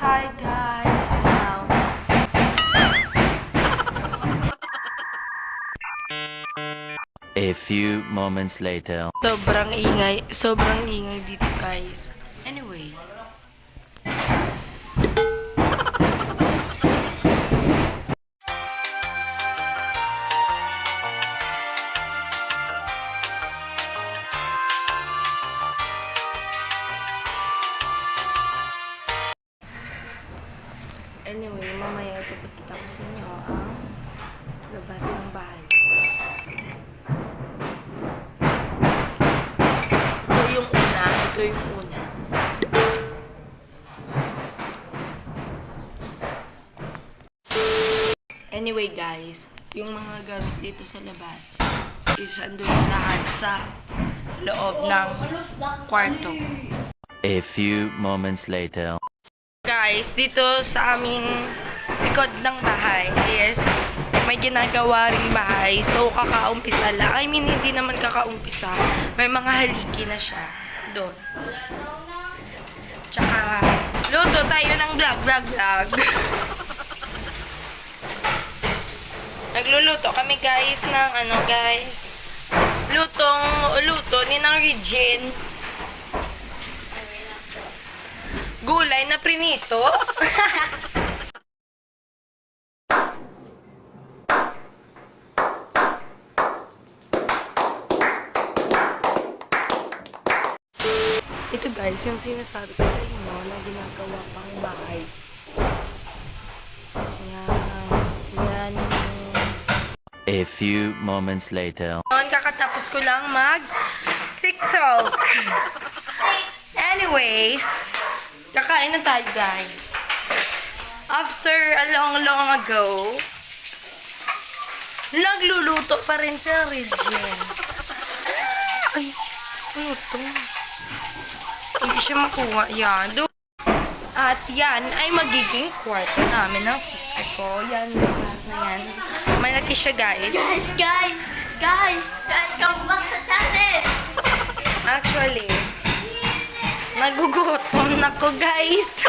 Hi guys, now. A few moments later. Sobrang ingay dito guys. Anyway. Anyway, mamaya ipapakita ko sa inyo ang labas ng bahay. Ito yung una. Anyway guys, yung mga gamit dito sa labas is andun lahat sa loob ng kwarto. A few moments later. Guys, dito sa aming likod ng bahay is may ginagawa ring bahay. So, kakaumpisa lang. I mean, hindi naman kakaumpisa. May mga haligi na siya doon. Tsaka, luto tayo ng vlog. Nagluluto kami guys ng luto ni ng Regine. Gulay na prinito. Ito guys, yung sinasabi ko sa inyo na ginagawa pang bahay. Yan. A few moments later. Noon, kakatapos ko lang mag-TikTok. Anyway, kakain na tayo guys. After a long ago, nagluluto pa rin si Regine. Ay, ano to? Hindi siya makuha. Yan. At yan ay magiging kwarto namin ng sister ko. Yan, lahat na yan. Malaki siya guys. Guys, come back sa channel! Actually, nagugutom na ko guys.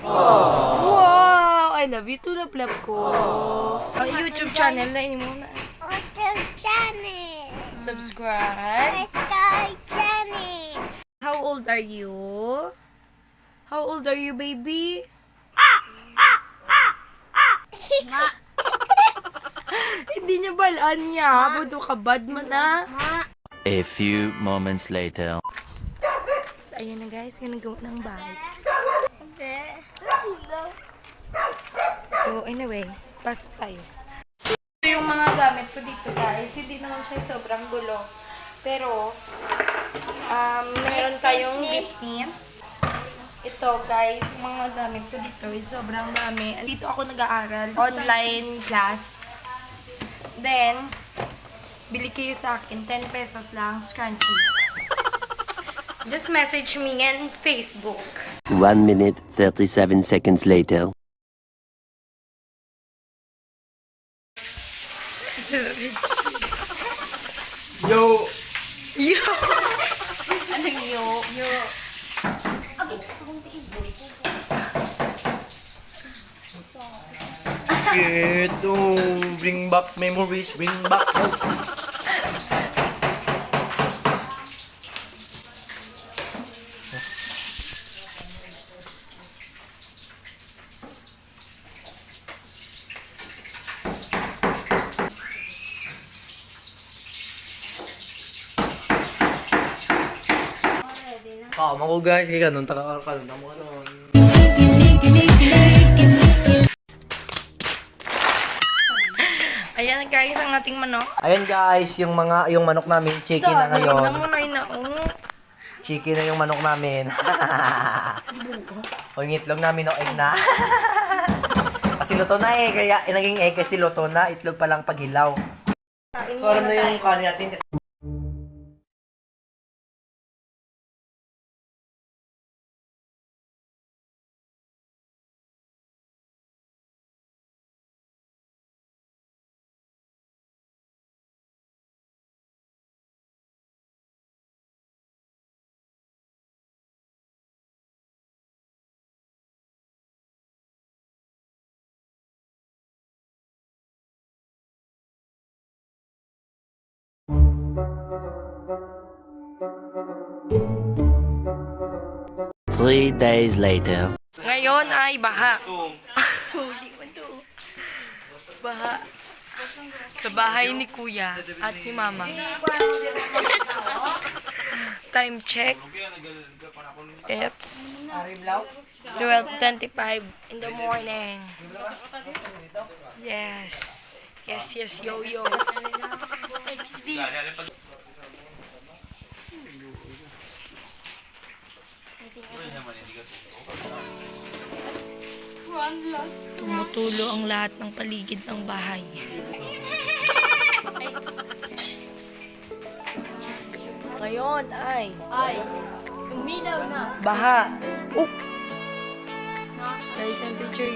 Wow! I love you too, love ko. Ang YouTube channel na ini muna. YouTube channel! Subscribe. Sky channel! How old are you? How old are you, baby? Hindi niya balaan niya. Budo ka bad man na. A few moments later. So, ayan na guys. Ginagawa ng bahay. So, anyway. Pasok tayo. Ito yung mga gamit ko dito guys. Hindi naman siya sobrang gulo. Pero, meron tayong bit-knit. Ito guys, yung mga gamit ko dito is sobrang dami. Dito ako nag-aaral. Online class. Then, bili kayo sa akin. 10 pesos lang. Scrunchies. Just message me in Facebook. 1 minute, 37 seconds later. Yo! Yo! Anong yo? Yo. Ito, bring back memories, bring back hope. Kama ko guys, kaya ganun, taka-kanon na mo ganun. Ayan guys, ang ating manok. Ayan guys, yung manok namin, chicken na Dami na ngayon. muna inaong. Chicken na yung manok namin. O yung itlog namin, o egg na. Kasi luto na eh, kaya naging egg kasi luto na, itlog pa lang paghilaw. So alam na yung kanin natin. 3 days later. Ngayon ay baha. Baha. Sa bahay ni Kuya at ni Mama. Time check. It's 12:25 in the morning. Yes. Yes, yo. Tumutulo ang lahat ng paligid ng bahay. Ngayon ay Sumilaw na. baha. Oh! Guys, ang picture